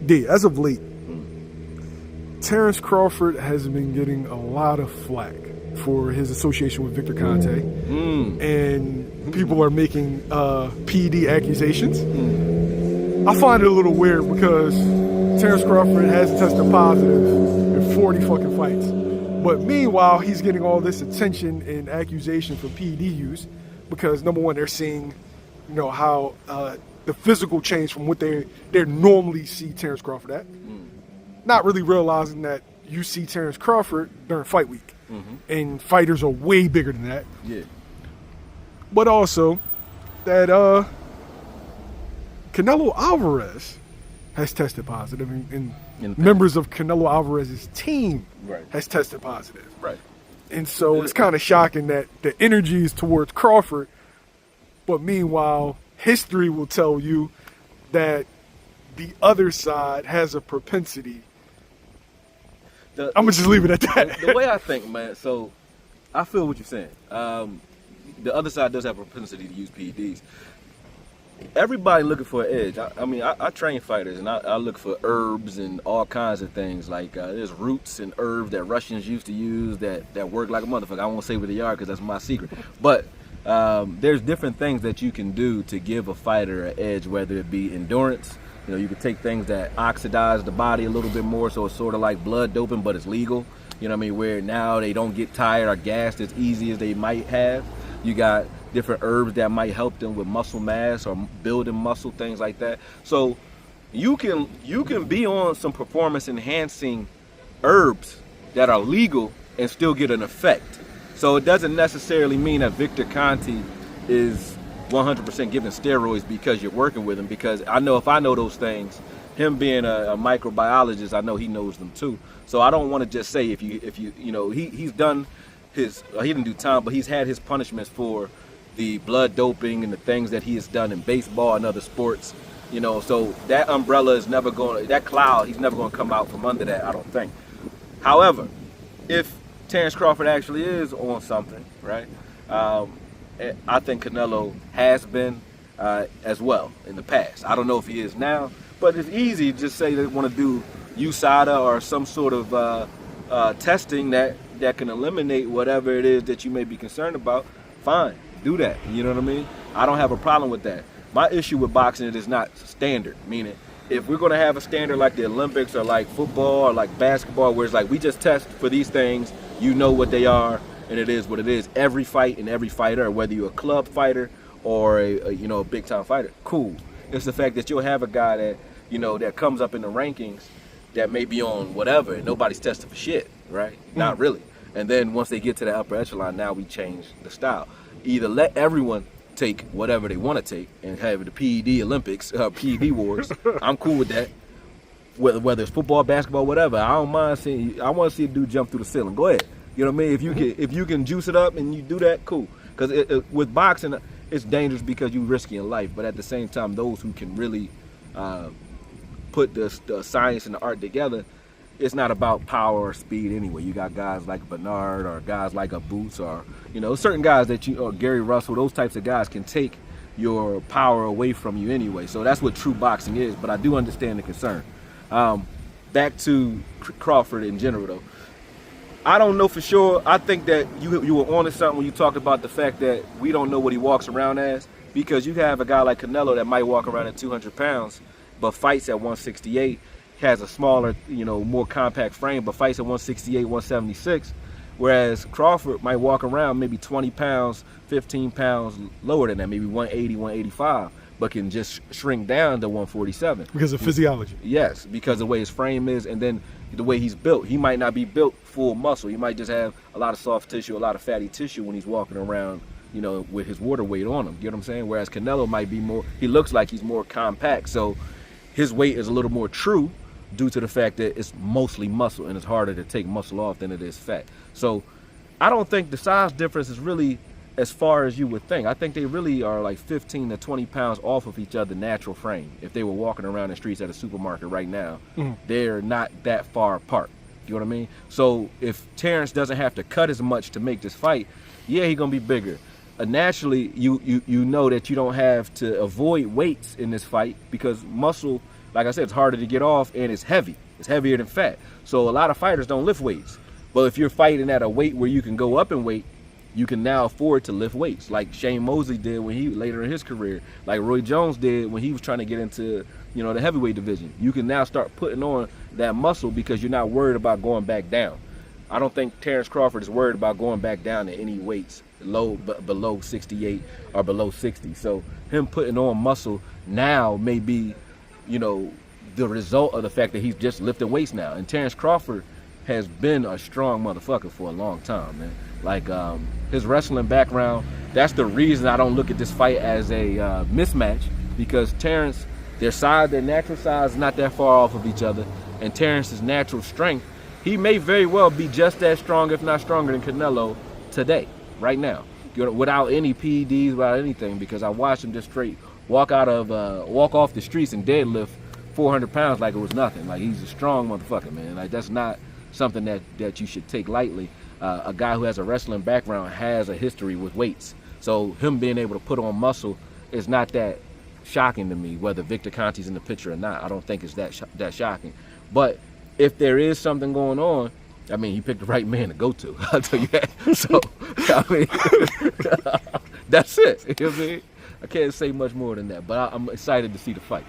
D, as of late, Terence Crawford has been getting a lot of flack for his association with Victor Conte, and people are making PED accusations. I find it a little weird because Terence Crawford has tested positive in 40 fucking fights. But meanwhile, he's getting all this attention and accusation for PED use because, number one, they're seeing, how the physical change from what they normally see Terence Crawford at. Not really realizing that you see Terence Crawford during fight week. And fighters are way bigger than that. Yeah. But also that Canelo Alvarez has tested positive, and members of Canelo Alvarez's team has tested positive. Right. And so it's kind of shocking that the energy is towards Crawford, but meanwhile, history will tell you that the other side has a propensity. I'm going to just leave it at that. The way I think, man, so I feel what you're saying. The other side does have a propensity to use PEDs. Everybody looking for an edge. I train fighters, and I look for herbs and all kinds of things. Like there's roots and herbs that Russians used to use that work like a motherfucker. I won't say what they are because that's my secret. But there's different things that you can do to give a fighter an edge, whether it be endurance. You could take things that oxidize the body a little bit more, so it's sort of like blood doping, but it's legal. Where now they don't get tired or gassed as easy as they might have. You got different herbs that might help them with muscle mass or building muscle, things like that. So you can be on some performance enhancing herbs that are legal and still get an effect. So it doesn't necessarily mean that Victor Conte is 100% giving steroids because you're working with him, because I know if I know those things, him being a microbiologist, I know he knows them too. So I don't want to just say if he's done his, he didn't do time, but he's had his punishments for the blood doping and the things that he has done in baseball and other sports. So that umbrella is never going, that cloud, he's never going to come out from under that, I don't think. However, if Terence Crawford actually is on something, right? I think Canelo has been as well in the past. I don't know if he is now, but it's easy to just say they want to do USADA or some sort of testing that can eliminate whatever it is that you may be concerned about. Fine, do that. You know what I mean? I don't have a problem with that. My issue with boxing, it is not standard, meaning if we're going to have a standard like the Olympics or like football or like basketball, where it's like we just test for these things, what they are, and it is what it is. Every fight and every fighter, whether you're a club fighter or a big time fighter, cool. It's the fact that you'll have a guy that that comes up in the rankings that may be on whatever, and nobody's tested for shit, right? Not really. And then once they get to the upper echelon, now we change the style. Either let everyone take whatever they want to take and have the PED Olympics, PED wars. I'm cool with that. Whether it's football, basketball, whatever. I don't mind seeing. I want to see a dude jump through the ceiling. Go ahead. You know what I mean? If you can juice it up and you do that, cool. Because with boxing, it's dangerous because you're risking life. But at the same time, those who can really put the science and the art together, it's not about power or speed anyway. You got guys like Bernard or guys like a Boots or certain guys that or Gary Russell. Those types of guys can take your power away from you anyway. So that's what true boxing is. But I do understand the concern. Back to Crawford in general, though. I don't know for sure. I think that you were onto something when you talked about the fact that we don't know what he walks around as, because you have a guy like Canelo that might walk around at 200 pounds, but fights at 168, has a smaller, more compact frame, but fights at 168, 176, whereas Crawford might walk around maybe 20 pounds, 15 pounds lower than that, maybe 180, 185, but can just shrink down to 147. Because of physiology. Yes, because of the way his frame is, and then the way he's built. He might not be built full muscle. He might just have a lot of soft tissue, a lot of fatty tissue when he's walking around, with his water weight on him. You know what I'm saying? Whereas Canelo might be more, he looks like he's more compact. So his weight is a little more true due to the fact that it's mostly muscle and it's harder to take muscle off than it is fat. So I don't think the size difference is really as far as you would think. I think they really are like 15 to 20 pounds off of each other's natural frame. If they were walking around the streets at a supermarket right now, they're not that far apart. You know what I mean? So if Terence doesn't have to cut as much to make this fight, yeah, he's gonna be bigger. Naturally, you know that you don't have to avoid weights in this fight because muscle like I said, it's harder to get off, and it's heavy. It's heavier than fat. So a lot of fighters don't lift weights. But if you're fighting at a weight where you can go up in weight, you can now afford to lift weights, like Shane Mosley did when he later in his career, like Roy Jones did when he was trying to get into, you know, the heavyweight division. You can now start putting on that muscle because you're not worried about going back down. I don't think Terence Crawford is worried about going back down to any weights below 68 or below 60. So him putting on muscle now may be, you know, the result of the fact that he's just lifting weights now. And Terence Crawford has been a strong motherfucker for a long time, man. Like his wrestling background, that's the reason I don't look at this fight as a mismatch, because Terence, their natural size is not that far off of each other, and Terence's natural strength, he may very well be just as strong, if not stronger than Canelo today, right now, without any PEDs, without anything, because I watched him just straight walk off the streets and deadlift 400 pounds like it was nothing. Like, he's a strong motherfucker, man. Like, that's not something that you should take lightly. A guy who has a wrestling background has a history with weights. So him being able to put on muscle is not that shocking to me, whether Victor Conte's in the picture or not. I don't think it's that shocking. But if there is something going on, I mean, he picked the right man to go to. I'll tell you that. So, I mean, that's it. You know what I mean? I can't say much more than that, but I'm excited to see the fight.